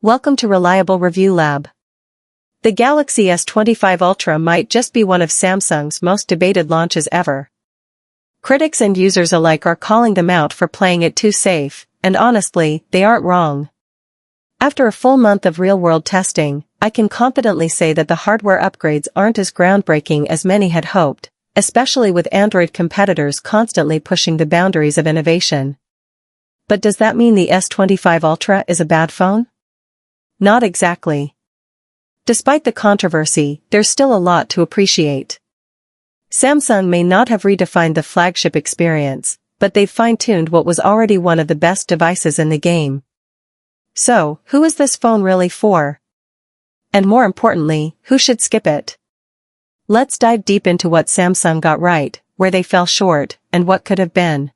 Welcome to Reliable Review Lab. The Galaxy S25 Ultra might just be one of Samsung's most debated launches ever. Critics and users alike are calling them out for playing it too safe, and honestly, they aren't wrong. After a full month of real-world testing, I can confidently say that the hardware upgrades aren't as groundbreaking as many had hoped, especially with Android competitors constantly pushing the boundaries of innovation. But does that mean the S25 Ultra is a bad phone? Not exactly. Despite the controversy, there's still a lot to appreciate. Samsung may not have redefined the flagship experience, but they've fine-tuned what was already one of the best devices in the game. So, who is this phone really for? And more importantly, who should skip it? Let's dive deep into what Samsung got right, where they fell short, and what could have been.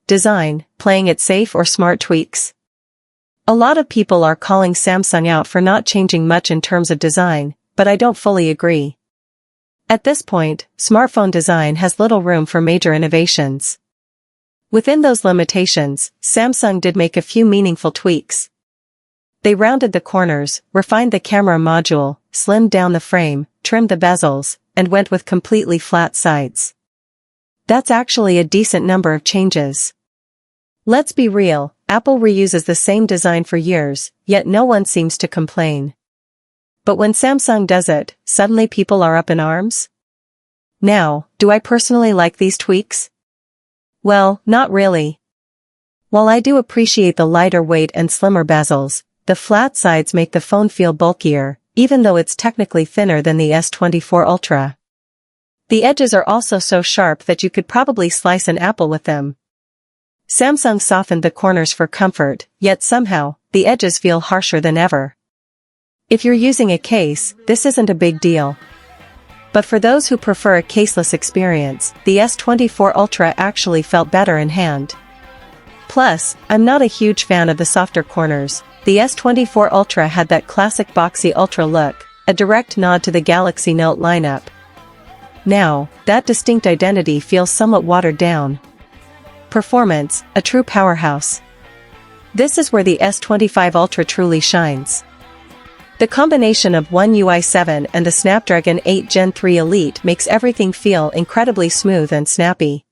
Design, playing it safe or smart tweaks? A lot of people are calling Samsung out for not changing much in terms of design, but I don't fully agree. At this point, smartphone design has little room for major innovations. Within those limitations, Samsung did make a few meaningful tweaks. They rounded the corners, refined the camera module, slimmed down the frame, trimmed the bezels, and went with completely flat sides. That's actually a decent number of changes. Let's be real, Apple reuses the same design for years, yet no one seems to complain. But when Samsung does it, suddenly people are up in arms? Now, do I personally like these tweaks? Well, not really. While I do appreciate the lighter weight and slimmer bezels, the flat sides make the phone feel bulkier, even though it's technically thinner than the S24 Ultra. The edges are also so sharp that you could probably slice an apple with them. Samsung softened the corners for comfort, yet somehow, the edges feel harsher than ever. If you're using a case, this isn't a big deal. But for those who prefer a caseless experience, the S24 Ultra actually felt better in hand. Plus, I'm not a huge fan of the softer corners. The S24 Ultra had that classic boxy Ultra look, a direct nod to the Galaxy Note lineup. Now, that distinct identity feels somewhat watered down. Performance, a true powerhouse. This is where the S25 Ultra truly shines. The combination of One UI 7 and the Snapdragon 8 Gen 3 Elite makes everything feel incredibly smooth and snappy.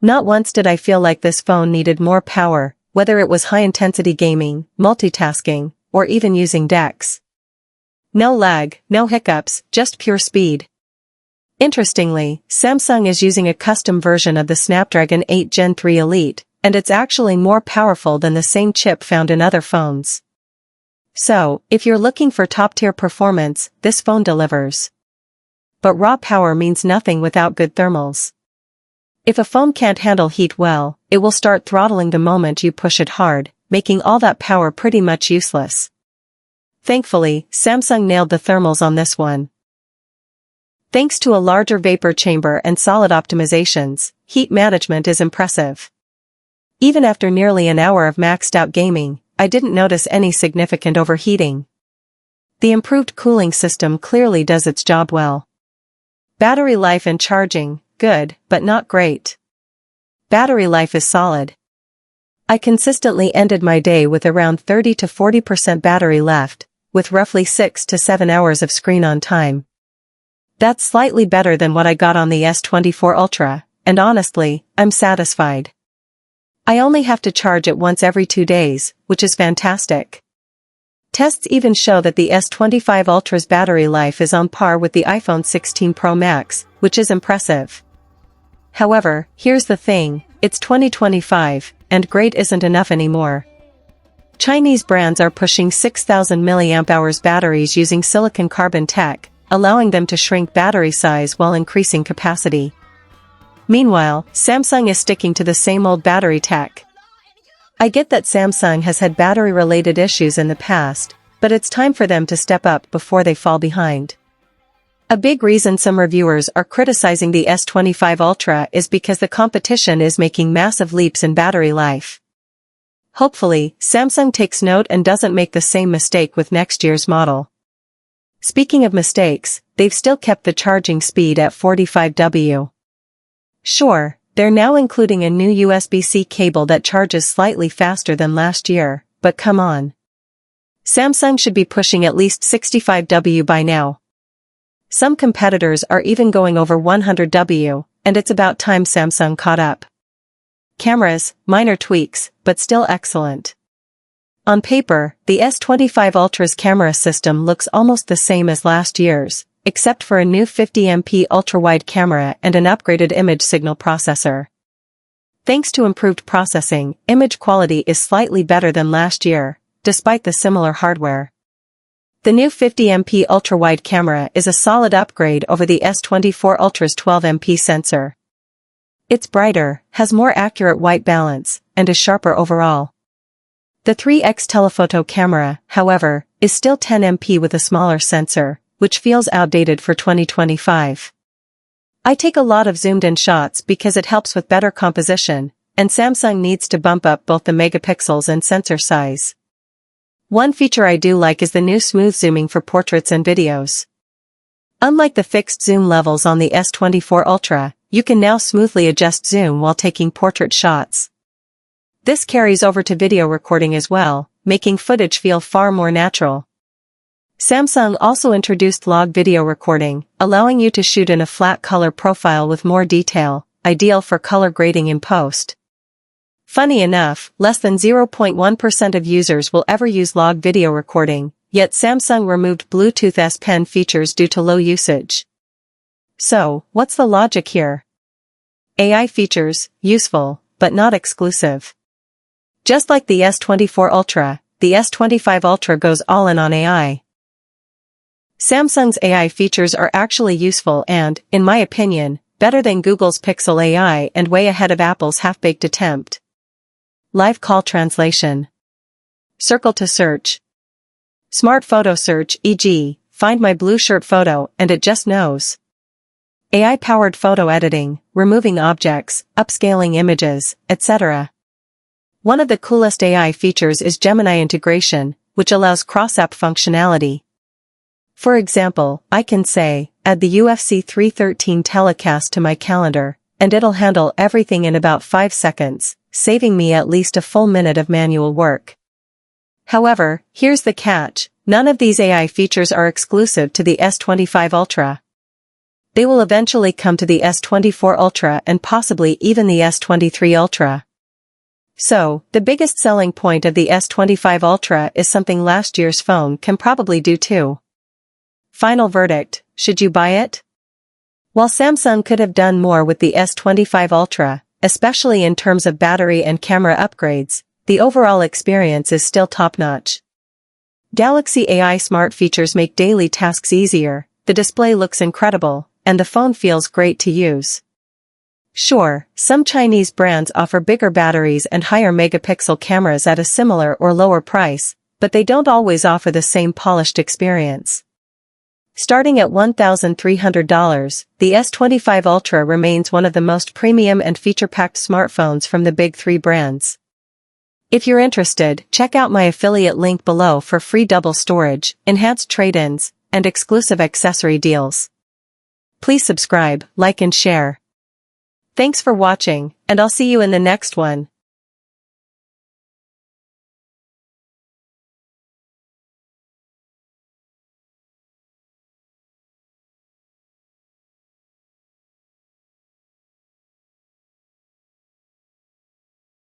Not once did I feel like this phone needed more power, whether it was high-intensity gaming, multitasking, or even using DeX. No lag, no hiccups, just pure speed. Interestingly, Samsung is using a custom version of the Snapdragon 8 Gen 3 Elite, and it's actually more powerful than the same chip found in other phones. So, if you're looking for top-tier performance, this phone delivers. But raw power means nothing without good thermals. If a phone can't handle heat well, it will start throttling the moment you push it hard, making all that power pretty much useless. Thankfully, Samsung nailed the thermals on this one. Thanks to a larger vapor chamber and solid optimizations, heat management is impressive. Even after nearly an hour of maxed-out gaming, I didn't notice any significant overheating. The improved cooling system clearly does its job well. Battery life and charging, good, but not great. Battery life is solid. I consistently ended my day with around 30 to 40% battery left, with roughly 6 to 7 hours of screen-on time. That's slightly better than what I got on the S24 Ultra, and honestly, I'm satisfied. I only have to charge it once every 2 days, which is fantastic. Tests even show that the S25 Ultra's battery life is on par with the iPhone 16 Pro Max, which is impressive. However, here's the thing, it's 2025, and great isn't enough anymore. Chinese brands are pushing 6,000 mAh batteries using silicon-carbon tech, allowing them to shrink battery size while increasing capacity. Meanwhile, Samsung is sticking to the same old battery tech. I get that Samsung has had battery-related issues in the past, but it's time for them to step up before they fall behind. A big reason some reviewers are criticizing the S25 Ultra is because the competition is making massive leaps in battery life. Hopefully, Samsung takes note and doesn't make the same mistake with next year's model. Speaking of mistakes, they've still kept the charging speed at 45W. Sure, they're now including a new USB-C cable that charges slightly faster than last year, but come on. Samsung should be pushing at least 65W by now. Some competitors are even going over 100W, and it's about time Samsung caught up. Cameras, minor tweaks, but still excellent. On paper, the S25 Ultra's camera system looks almost the same as last year's, except for a new 50MP ultra-wide camera and an upgraded image signal processor. Thanks to improved processing, image quality is slightly better than last year, despite the similar hardware. The new 50MP ultra-wide camera is a solid upgrade over the S24 Ultra's 12MP sensor. It's brighter, has more accurate white balance, and is sharper overall. The 3x telephoto camera, however, is still 10MP with a smaller sensor, which feels outdated for 2025. I take a lot of zoomed-in shots because it helps with better composition, and Samsung needs to bump up both the megapixels and sensor size. One feature I do like is the new smooth zooming for portraits and videos. Unlike the fixed zoom levels on the S24 Ultra, you can now smoothly adjust zoom while taking portrait shots. This carries over to video recording as well, making footage feel far more natural. Samsung also introduced log video recording, allowing you to shoot in a flat color profile with more detail, ideal for color grading in post. Funny enough, less than 0.1% of users will ever use log video recording, yet Samsung removed Bluetooth S Pen features due to low usage. So, what's the logic here? AI features, useful, but not exclusive. Just like the S24 Ultra, the S25 Ultra goes all in on AI. Samsung's AI features are actually useful and, in my opinion, better than Google's Pixel AI and way ahead of Apple's half-baked attempt. Live call translation. Circle to search. Smart photo search, e.g., find my blue shirt photo and it just knows. AI-powered photo editing, removing objects, upscaling images, etc. One of the coolest AI features is Gemini integration, which allows cross-app functionality. For example, I can say, add the UFC 313 telecast to my calendar, and it'll handle everything in about 5 seconds, saving me at least a full minute of manual work. However, here's the catch, none of these AI features are exclusive to the S25 Ultra. They will eventually come to the S24 Ultra and possibly even the S23 Ultra. So, the biggest selling point of the S25 Ultra is something last year's phone can probably do too. Final verdict, should you buy it? While Samsung could have done more with the S25 Ultra, especially in terms of battery and camera upgrades, the overall experience is still top-notch. Galaxy AI smart features make daily tasks easier, the display looks incredible, and the phone feels great to use. Sure, some Chinese brands offer bigger batteries and higher megapixel cameras at a similar or lower price, but they don't always offer the same polished experience. Starting at $1,300, the S25 Ultra remains one of the most premium and feature-packed smartphones from the big three brands. If you're interested, check out my affiliate link below for free double storage, enhanced trade-ins, and exclusive accessory deals. Please subscribe, like and share. Thanks for watching, and I'll see you in the next one.